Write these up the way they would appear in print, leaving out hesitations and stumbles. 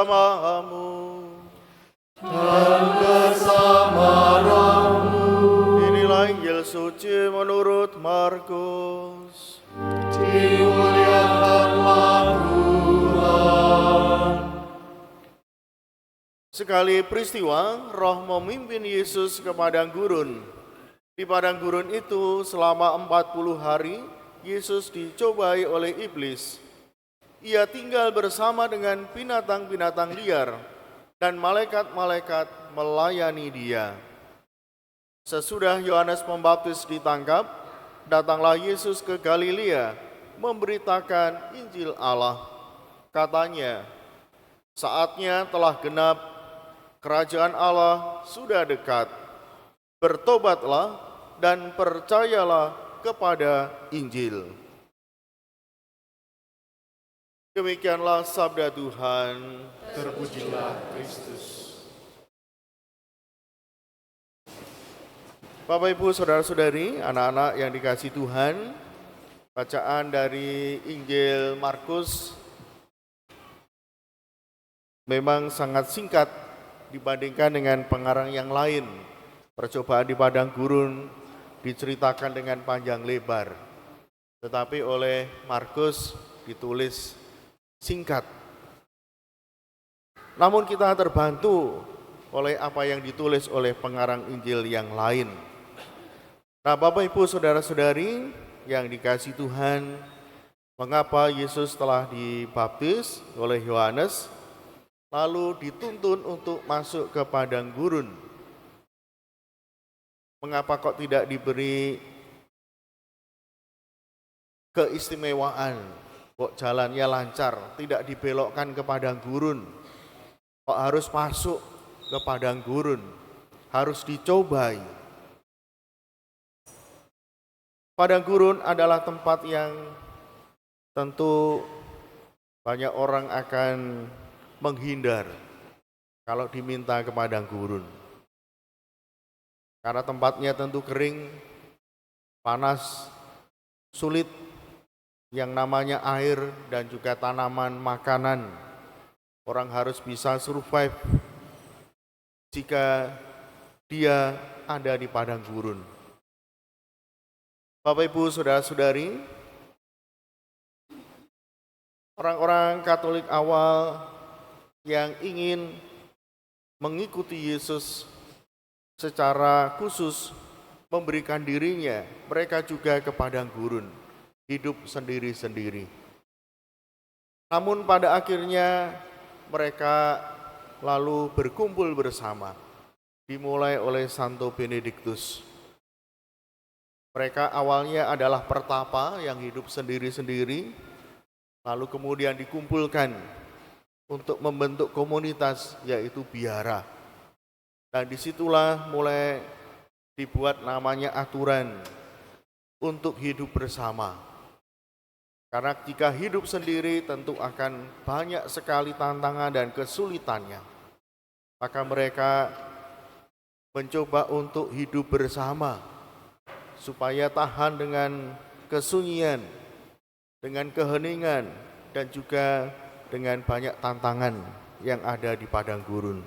bersamamu. Dan bersama rohmu. Inilah Injil suci menurut Markus. Dimuliakanlah Tuhan. Sekali peristiwa, Roh memimpin Yesus ke padang gurun. Di padang gurun itu selama 40 hari, Yesus dicobai oleh iblis. Ia tinggal bersama dengan binatang-binatang liar, dan malaikat-malaikat melayani dia. Sesudah Yohanes Pembaptis ditangkap, datanglah Yesus ke Galilea memberitakan Injil Allah. Katanya, saatnya telah genap, kerajaan Allah sudah dekat. Bertobatlah dan percayalah kepada Injil. Demikianlah sabda Tuhan. Terpujilah Kristus. Bapak, Ibu, Saudara-saudari, anak-anak yang dikasihi Tuhan, bacaan dari Injil Markus memang sangat singkat dibandingkan dengan pengarang yang lain. Percobaan di padang gurun diceritakan dengan panjang lebar, tetapi oleh Markus ditulis singkat. Namun kita terbantu oleh apa yang ditulis oleh pengarang Injil yang lain. Nah, Bapak, Ibu, Saudara-saudari yang dikasihi Tuhan, mengapa Yesus telah dibaptis oleh Yohanes lalu dituntun untuk masuk ke padang gurun? Mengapa kok tidak diberi keistimewaan? Kok jalannya lancar, tidak dibelokkan ke padang gurun? Kok harus masuk ke padang gurun? Harus dicobai. Padang gurun adalah tempat yang tentu banyak orang akan menghindar kalau diminta ke padang gurun. Karena tempatnya tentu kering, panas, sulit, yang namanya air dan juga tanaman makanan. Orang harus bisa survive jika dia ada di padang gurun. Bapak, Ibu, Saudara-saudari, orang-orang Katolik awal yang ingin mengikuti Yesus secara khusus memberikan dirinya, mereka juga ke padang gurun, hidup sendiri-sendiri. Namun pada akhirnya mereka lalu berkumpul bersama, dimulai oleh Santo Benediktus. Mereka awalnya adalah pertapa yang hidup sendiri-sendiri, lalu kemudian dikumpulkan untuk membentuk komunitas, yaitu biara. Dan disitulah mulai dibuat namanya aturan untuk hidup bersama. Karena jika hidup sendiri tentu akan banyak sekali tantangan dan kesulitannya. Maka mereka mencoba untuk hidup bersama supaya tahan dengan kesunyian, dengan keheningan, dan juga dengan banyak tantangan yang ada di padang gurun.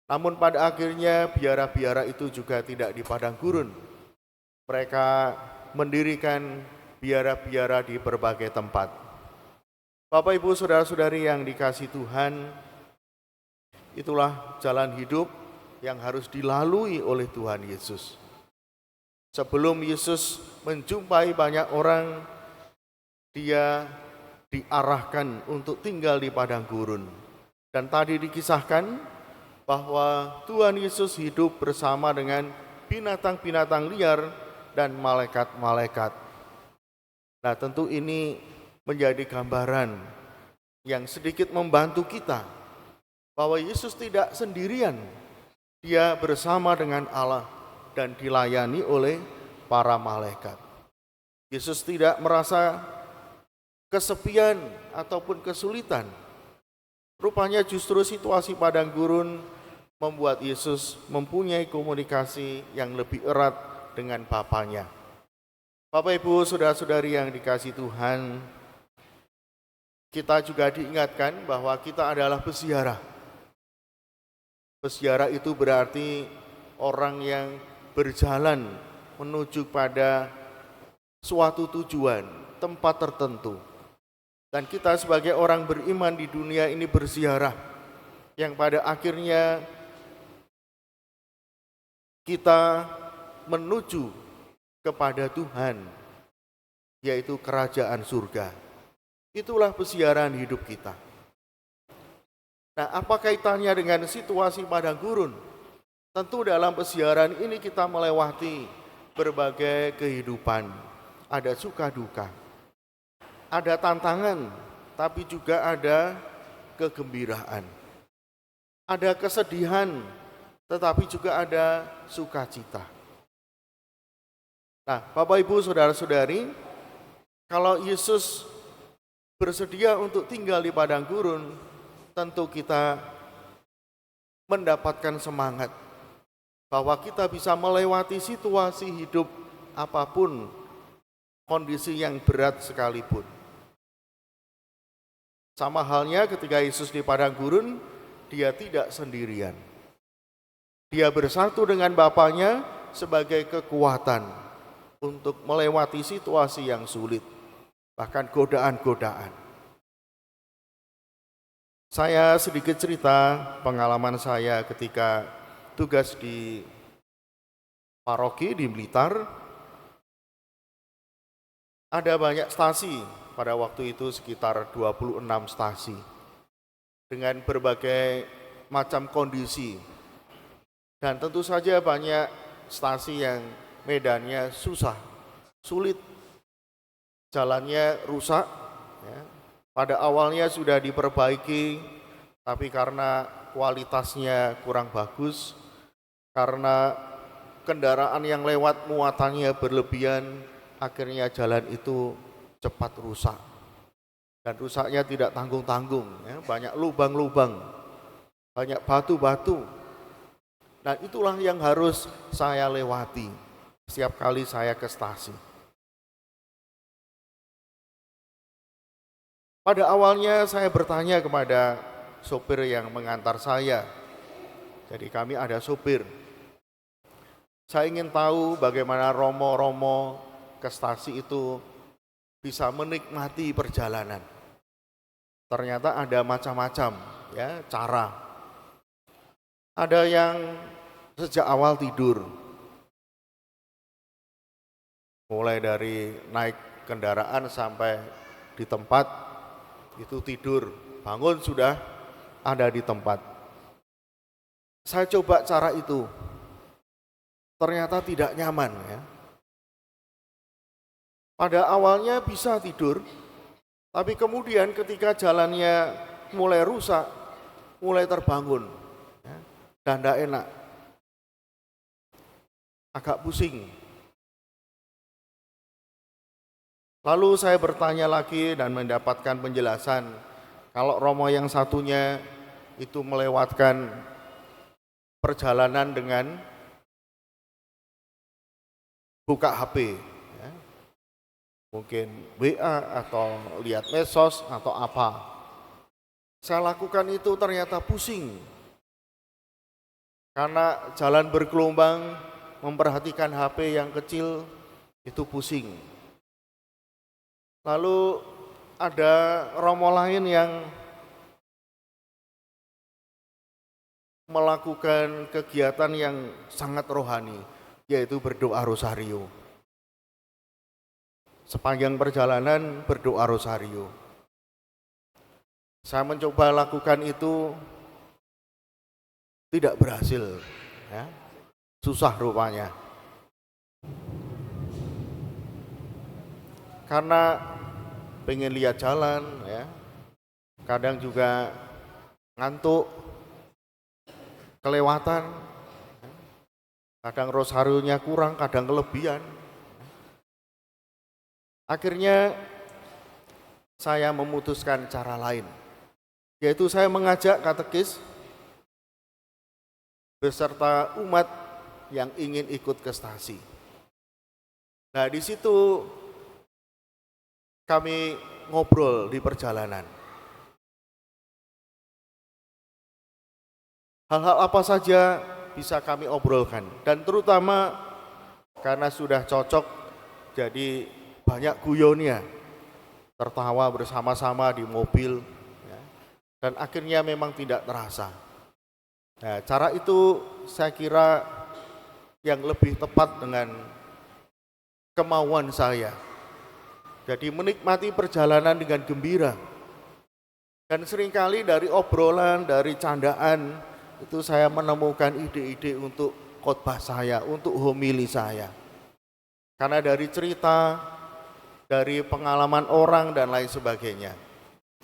Namun pada akhirnya biara-biara itu juga tidak di padang gurun. Mereka mendirikan biara-biara di berbagai tempat. Bapak, Ibu, Saudara-saudari yang dikasihi Tuhan, itulah jalan hidup yang harus dilalui oleh Tuhan Yesus. Sebelum Yesus menjumpai banyak orang, dia diarahkan untuk tinggal di padang gurun. Dan tadi dikisahkan bahwa Tuhan Yesus hidup bersama dengan binatang-binatang liar dan malaikat-malaikat. Nah, tentu ini menjadi gambaran yang sedikit membantu kita bahwa Yesus tidak sendirian. Dia bersama dengan Allah dan dilayani oleh para malaikat. Yesus tidak merasa kesepian ataupun kesulitan. Rupanya justru situasi padang gurun membuat Yesus mempunyai komunikasi yang lebih erat dengan Bapanya. Bapak, Ibu, Saudara-saudari yang dikasihi Tuhan, kita juga diingatkan bahwa kita adalah peziarah. Peziarah itu berarti orang yang berjalan menuju pada suatu tujuan, tempat tertentu. Dan kita sebagai orang beriman di dunia ini berziarah, yang pada akhirnya kita menuju kepada Tuhan, yaitu kerajaan surga. Itulah peziarahan hidup kita. Nah, apa kaitannya dengan situasi padang gurun? Tentu dalam peziarahan ini kita melewati berbagai kehidupan. Ada suka duka, ada tantangan, tapi juga ada kegembiraan. Ada kesedihan, tetapi juga ada sukacita. Nah, Bapak Ibu, saudara-saudari, kalau Yesus bersedia untuk tinggal di padang gurun, tentu kita mendapatkan semangat bahwa kita bisa melewati situasi hidup apapun, kondisi yang berat sekalipun. Sama halnya ketika Yesus di padang gurun, dia tidak sendirian. Dia bersatu dengan Bapaknya sebagai kekuatan untuk melewati situasi yang sulit, bahkan godaan-godaan. Saya sedikit cerita pengalaman saya ketika tugas di paroki di Blitar. Ada banyak stasi, pada waktu itu sekitar 26 stasi, dengan berbagai macam kondisi. Dan tentu saja banyak stasi yang medannya susah, sulit, jalannya rusak. Ya. Pada awalnya sudah diperbaiki, tapi karena kualitasnya kurang bagus, karena kendaraan yang lewat muatannya berlebihan, akhirnya jalan itu cepat rusak. Dan rusaknya tidak tanggung-tanggung, ya. Banyak lubang-lubang, banyak batu-batu. Dan itulah yang harus saya lewati setiap kali saya ke stasi. Pada awalnya saya bertanya kepada sopir yang mengantar saya. Jadi kami ada sopir. Saya ingin tahu bagaimana romo-romo ke stasi itu bisa menikmati perjalanan. Ternyata ada macam-macam ya cara. Ada yang sejak awal tidur. Mulai dari naik kendaraan sampai di tempat itu tidur, bangun sudah ada di tempat. Saya coba cara itu, ternyata tidak nyaman ya. Pada awalnya bisa tidur, tapi kemudian ketika jalannya mulai rusak, mulai terbangun ya, dan tidak enak, agak pusing. Lalu saya bertanya lagi dan mendapatkan penjelasan kalau romo yang satunya itu melewatkan perjalanan dengan buka HP, ya. Mungkin WA atau lihat medsos atau apa. Saya lakukan itu ternyata pusing karena jalan bergelombang, memperhatikan HP yang kecil itu pusing. Lalu ada romo lain yang melakukan kegiatan yang sangat rohani, yaitu berdoa rosario. Sepanjang perjalanan berdoa rosario. Saya mencoba lakukan itu, tidak berhasil, ya. Susah rupanya. Karena pengen lihat jalan, ya. Kadang juga ngantuk, kelewatan, kadang rosarionya kurang, kadang kelebihan. Akhirnya saya memutuskan cara lain, yaitu saya mengajak katekis beserta umat yang ingin ikut ke stasi. Nah, di situ kami ngobrol di perjalanan. Hal-hal apa saja bisa kami obrolkan, dan terutama karena sudah cocok, jadi banyak guyonnya, tertawa bersama-sama di mobil, ya, dan akhirnya memang tidak terasa. Nah, cara itu saya kira yang lebih tepat dengan kemauan saya. Jadi menikmati perjalanan dengan gembira. Dan seringkali dari obrolan, dari candaan, itu saya menemukan ide-ide untuk khotbah saya, untuk homili saya. Karena dari cerita, dari pengalaman orang dan lain sebagainya.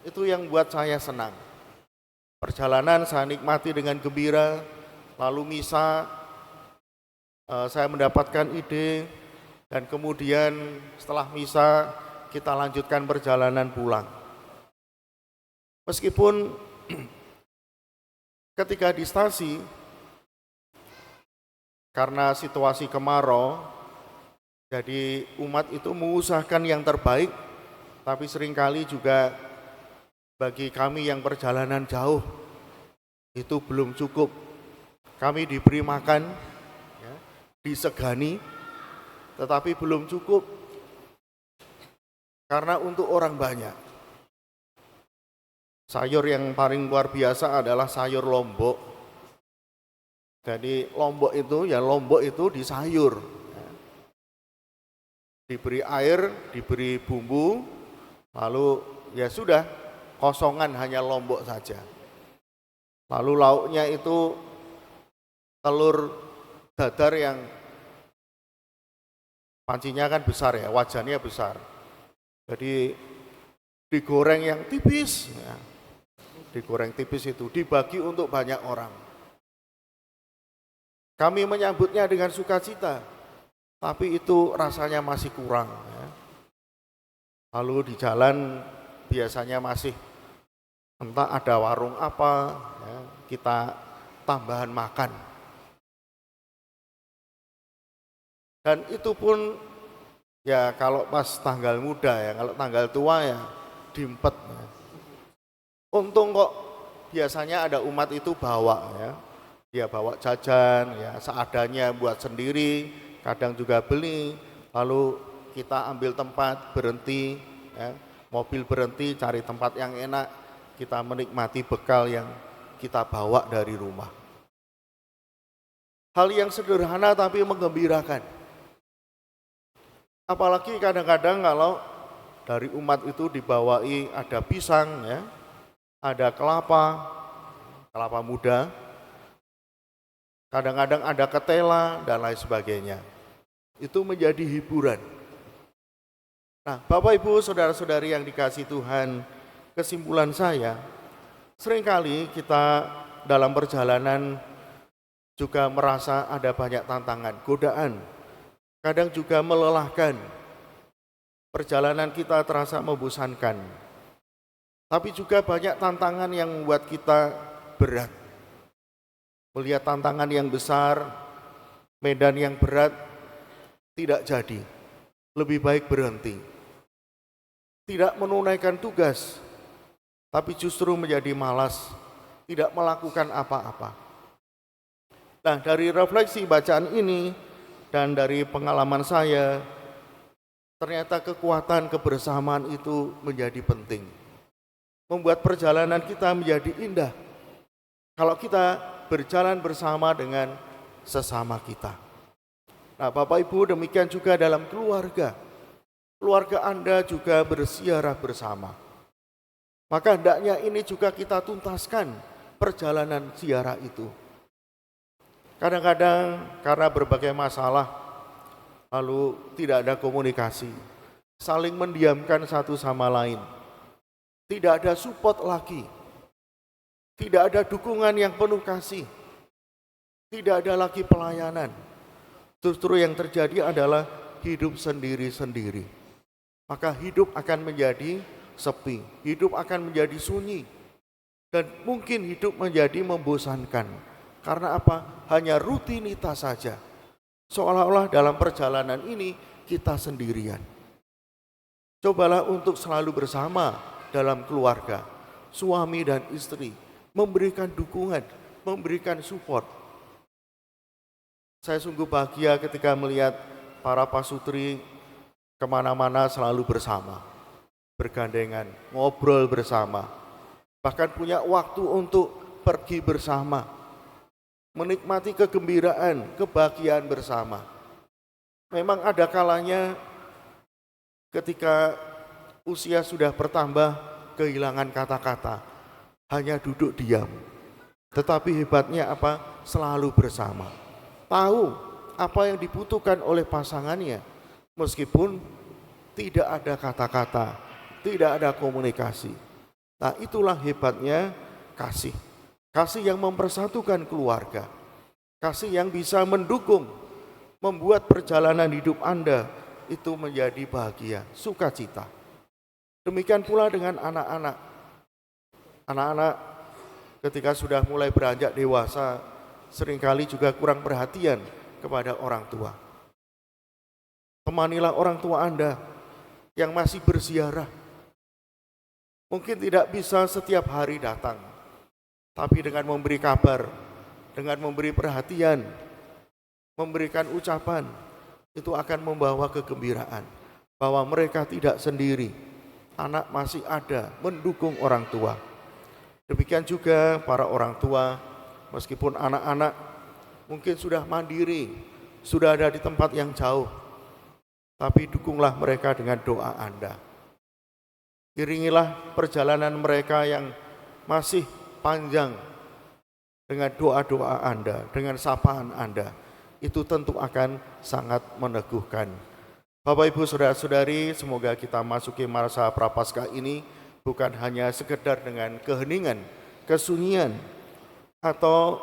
Itu yang buat saya senang. Perjalanan saya nikmati dengan gembira, lalu misa, saya mendapatkan ide, dan kemudian setelah misa kita lanjutkan perjalanan pulang. Meskipun ketika di stasi, karena situasi kemarau, jadi umat itu mengusahakan yang terbaik, tapi seringkali juga bagi kami yang perjalanan jauh, itu belum cukup. Kami diberi makan, ya, disegani, tetapi belum cukup. Karena untuk orang banyak. Sayur yang paling luar biasa adalah sayur lombok. Jadi lombok itu disayur. Diberi air, diberi bumbu, lalu ya sudah, kosongan hanya lombok saja. Lalu lauknya itu telur dadar yang pancinya kan besar ya, wajannya besar. Jadi digoreng yang tipis, ya. Digoreng tipis itu dibagi untuk banyak orang. Kami menyambutnya dengan sukacita, tapi itu rasanya masih kurang. Ya. Lalu di jalan biasanya masih entah ada warung apa, ya, kita tambahan makan. Dan itu pun ya kalau pas tanggal muda ya, kalau tanggal tua ya diempet. Ya. Untung kok biasanya ada umat itu bawa ya. Dia bawa jajan ya seadanya buat sendiri, kadang juga beli. Lalu kita ambil tempat, berhenti ya, mobil berhenti cari tempat yang enak, kita menikmati bekal yang kita bawa dari rumah. Hal yang sederhana tapi menggembirakan. Apalagi kadang-kadang kalau dari umat itu dibawai ada pisang, ya, ada kelapa muda, kadang-kadang ada ketela dan lain sebagainya. Itu menjadi hiburan. Nah, Bapak Ibu, saudara-saudari yang dikasihi Tuhan, kesimpulan saya, seringkali kita dalam perjalanan juga merasa ada banyak tantangan, godaan, kadang juga melelahkan. Perjalanan kita terasa membosankan. Tapi juga banyak tantangan yang membuat kita berat. Melihat tantangan yang besar, medan yang berat, tidak jadi. Lebih baik berhenti. Tidak menunaikan tugas, tapi justru menjadi malas, tidak melakukan apa-apa. Nah, dari refleksi bacaan ini dan dari pengalaman saya, ternyata kekuatan kebersamaan itu menjadi penting. Membuat perjalanan kita menjadi indah. Kalau kita berjalan bersama dengan sesama kita. Nah, Bapak Ibu, demikian juga dalam keluarga. Keluarga Anda juga bersiarah bersama. Maka hendaknya ini juga kita tuntaskan perjalanan ziarah itu. Kadang-kadang karena berbagai masalah, lalu tidak ada komunikasi, saling mendiamkan satu sama lain. Tidak ada support lagi, tidak ada dukungan yang penuh kasih, tidak ada lagi pelayanan. Justru yang terjadi adalah hidup sendiri-sendiri. Maka hidup akan menjadi sepi, hidup akan menjadi sunyi, dan mungkin hidup menjadi membosankan. Karena apa? Hanya rutinitas saja. Seolah-olah dalam perjalanan ini kita sendirian. Cobalah untuk selalu bersama dalam keluarga, suami dan istri, memberikan dukungan, memberikan support. Saya sungguh bahagia ketika melihat para pasutri kemana-mana selalu bersama, bergandengan, ngobrol bersama, bahkan punya waktu untuk pergi bersama, menikmati kegembiraan, kebahagiaan bersama. Memang ada kalanya ketika usia sudah bertambah, kehilangan kata-kata, hanya duduk diam. Tetapi hebatnya apa? Selalu bersama. Tahu apa yang dibutuhkan oleh pasangannya, meskipun tidak ada kata-kata, tidak ada komunikasi. Nah, itulah hebatnya kasih. Kasih yang mempersatukan keluarga. Kasih yang bisa mendukung, membuat perjalanan hidup Anda itu menjadi bahagia, sukacita. Demikian pula dengan anak-anak. Anak-anak ketika sudah mulai beranjak dewasa, seringkali juga kurang perhatian kepada orang tua. Temanilah orang tua Anda yang masih berziarah. Mungkin tidak bisa setiap hari datang, tapi dengan memberi kabar, dengan memberi perhatian, memberikan ucapan, itu akan membawa kegembiraan bahwa mereka tidak sendiri. Anak masih ada mendukung orang tua. Demikian juga para orang tua, meskipun anak-anak mungkin sudah mandiri, sudah ada di tempat yang jauh, tapi dukunglah mereka dengan doa Anda. Iringilah perjalanan mereka yang masih panjang dengan doa-doa Anda, dengan sapaan Anda. Itu tentu akan sangat meneguhkan. Bapak, Ibu, Saudara-saudari, semoga kita masuki masa Prapaskah ini bukan hanya sekedar dengan keheningan, kesunyian, atau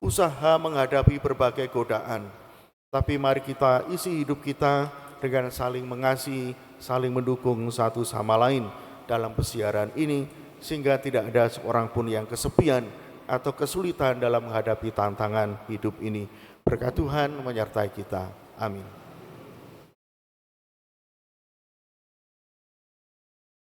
usaha menghadapi berbagai godaan. Tapi mari kita isi hidup kita dengan saling mengasihi, saling mendukung satu sama lain dalam pesiaran ini, sehingga tidak ada seorang pun yang kesepian atau kesulitan dalam menghadapi tantangan hidup ini. Berkat Tuhan menyertai kita. Amin.